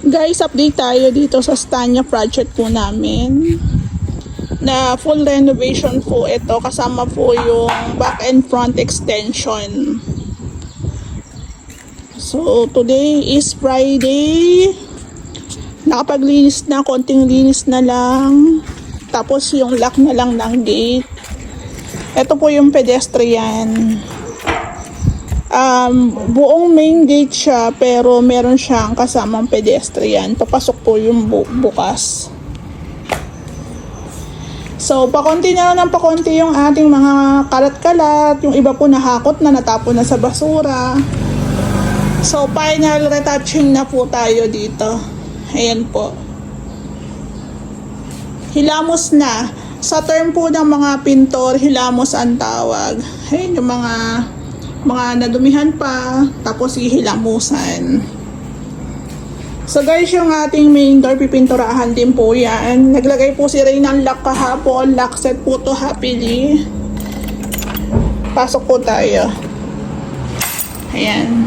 Guys, update tayo dito sa Stanya project po namin na full renovation po ito, kasama po yung back and front extension. So today is Friday, nakapaglinis na, konting linis na lang, tapos yung lock na lang ng gate. Ito po yung pedestrian. Buong main gate siya, pero meron siyang kasamang pedestrian. Papasok po yung bukas. So, pakonti na lang ng pakonti yung ating mga kalat-kalat. Yung iba po nahakot na, natapon na sa basura. So, final retouching na po tayo dito. Ayan po. Hilamos na. Sa term po ng mga pintor, hilamos ang tawag. Ayan yung mga nadumihan pa, tapos ihilamusan. So guys, yung ating main door, pipinturahan din po yan. Naglagay po si Ray ng lock kahapon. Lock set po to happily. Pasok po tayo. Ayan.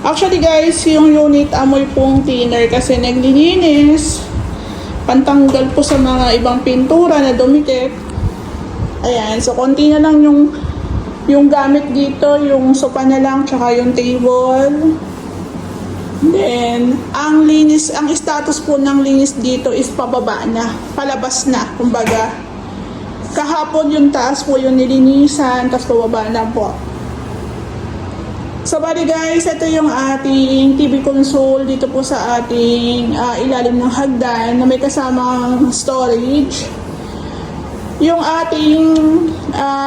Actually guys, yung unit amoy pong thinner kasi naglilinis. Pantanggal po sa mga ibang pintura na dumikit. Ayan, so konti na lang yung gamit dito, yung sofa na lang, tsaka yung table. Then, ang status po ng linis dito is pababa na, palabas na, kumbaga. Kahapon yung taas po yung nilinisan, tapos pababa na po. So, bali guys, ito yung ating TV console dito po sa ating ilalim ng hagdan na may kasamang storage. Yung ating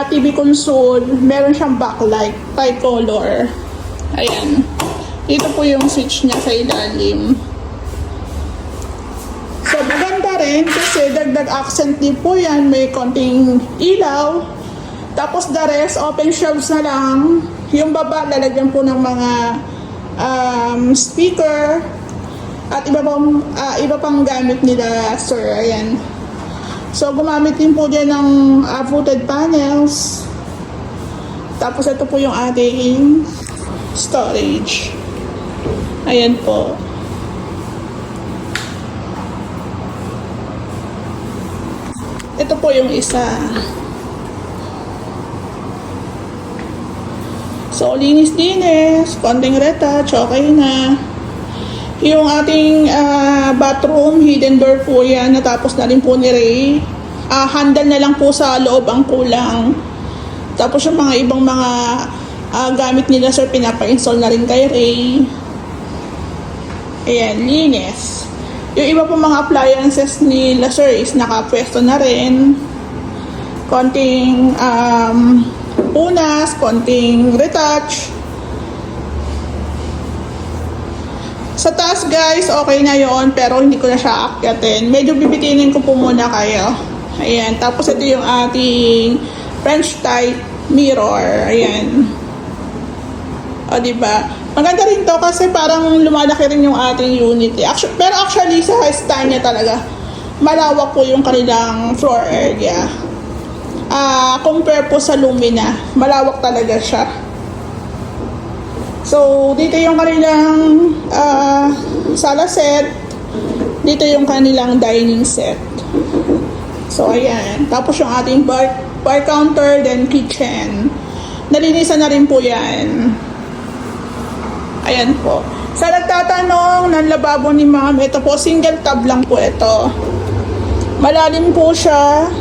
TV console, meron siyang backlight, tricolor. Ayan. Ito po yung switch niya sa ilalim. So, maganda rin kasi dagdag accent din po yan. May konting ilaw. Tapos the rest, open shelves na lang. Yung baba, lalagyan po ng mga speaker at iba pang gamit nila, sir. Ayan. So, gumamit din po dyan ng footed panels. Tapos, ito po yung ating storage. Ayan po. Ito po yung isa. So, linis-linis. Konting retouch. Okay na. Yung ating bathroom, hidden door po yan. Natapos na rin po ni Ray. Handle na lang po sa loob ang kulang. Tapos yung mga ibang mga gamit nila, sir, pinapa-install na rin kay Ray. Ayan, linis. Yung iba po mga appliances nila, sir, is nakapwesto na rin. Konting punas, konting retouch. Sa taas guys, okay na yon, pero hindi ko na siya akyatin. Medyo bibitinin ko po muna kayo. Ayan, tapos ito yung ating French type mirror. Ayan. O, diba? Maganda rin to kasi parang lumalaki rin yung ating unit. Pero actually, sa Stanya talaga, malawak po yung kanilang floor area. Compare po sa Lumina, malawak talaga siya. So, dito yung kanilang sala set. Dito yung kanilang dining set. So, ayan. Tapos yung ating bar counter, then kitchen. Nalinisan na rin po yan. Ayan po. Sa nagtatanong ng lababo ni ma'am, ito po, single tab lang po ito. Malalim po siya.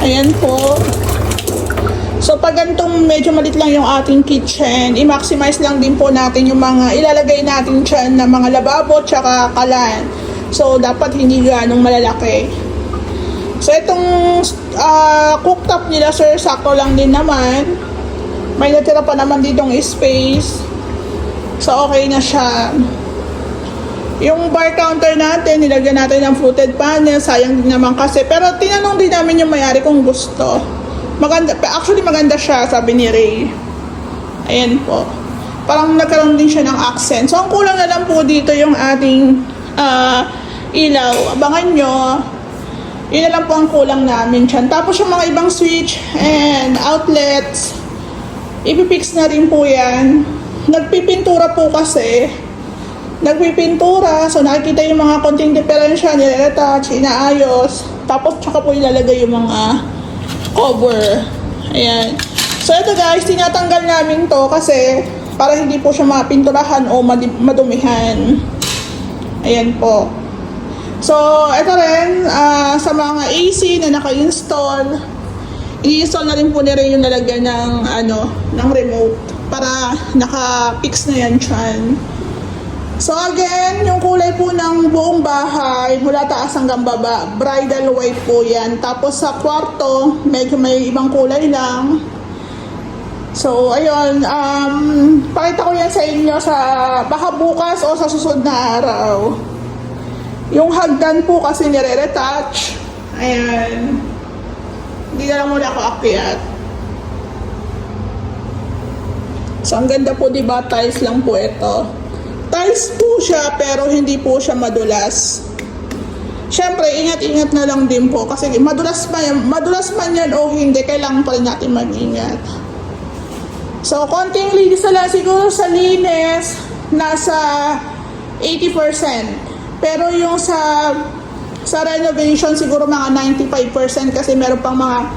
Ayan po. So, pag ganitong medyo malit lang yung ating kitchen, i-maximize lang din po natin yung mga ilalagay natin dyan na mga lababo tsaka kalan. So, dapat hindi ganong malalaki. So, itong cooktop nila, sir, sakto lang din naman. May natira pa naman ditong space. So, okay na siya. Yung bar counter natin, nilagyan natin ng fluted panel. Sayang din naman kasi. Pero, tinanong din namin yung may-ari kung gusto. Maganda, actually maganda siya, sabi ni Ray. Ayan po. Parang nagkaroon din siya ng accent. So, ang kulang na lang po dito yung ating ilaw. Abangan nyo. Yun na lang po ang kulang namin dyan. Tapos yung mga ibang switch and outlets, ipipix na rin po yan. Nagpipintura po kasi nagpipintura. So nakikita yung mga konting diferensya, nire-retouch, inaayos. Tapos tsaka po ilalagay yung mga cover. Ayan. So ito guys, tinatanggal namin to kasi para hindi po siya mapinturahan o madumihan. Ayan po. So ito rin, sa mga AC na naka-install, i-install na rin po nila yung nalagyan ng remote para naka-fix na yan dyan. So again, yung kulay po ng buong bahay, mula taas hanggang baba, bridal white po yan. Tapos sa kwarto, medyo may ibang kulay lang. So ayun, pakita ko yan sa inyo sa baka bukas o sa susunod na araw. Yung hagdan po kasi nire-retouch. Ayan. Hindi na lang muna ako akyat. So ang ganda po, diba? Tiles lang po ito. Tiles po siya pero hindi po siya madulas. Siyempre, ingat-ingat na lang din po kasi madulas man yan o hindi, kailangan pa rin natin mag-ingat. So, konting linis na lang siguro sa linis, nasa 80%. Pero yung sa renovation, siguro mga 95% kasi meron pang mga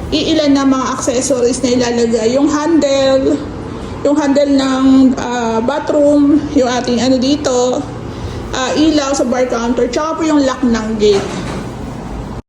iilan na mga accessories na ilalagay. Yung handle ng bathroom, yung ating dito, ilaw sa bar counter, tsaka po yung lock ng gate.